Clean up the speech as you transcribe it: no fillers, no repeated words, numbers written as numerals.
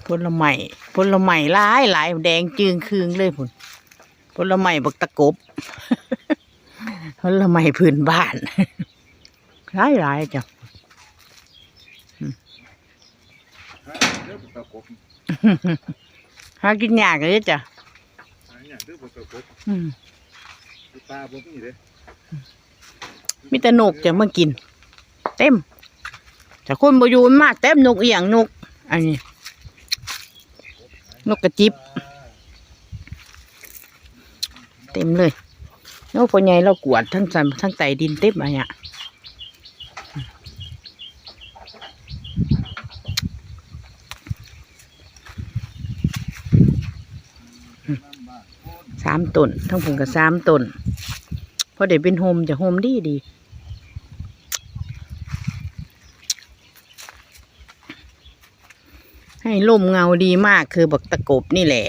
ผลไม้หลายแดงจึงคืงเลยพุ่นผลไม้บักตะกบ ผลไม้พื้นบ้านหลายจ้ะหากินยากเลยจ้ะมีแต่นกจะมากินเต็มแต่คนบ่อยู่มาเต็มนกอีหยังนกอันนี้นกกระจิบเต็มเลยนกพ่อใหญ่เรากวาดทั้งใต้ดินเต็มอะไรเนี่ย3 ต้นทั้งผงกับ3 ต้นพอเดี๋ยวเป็นโฮมจะโฮมดีให้ลมเงาดีมากคือบักตะกบนี่แหละ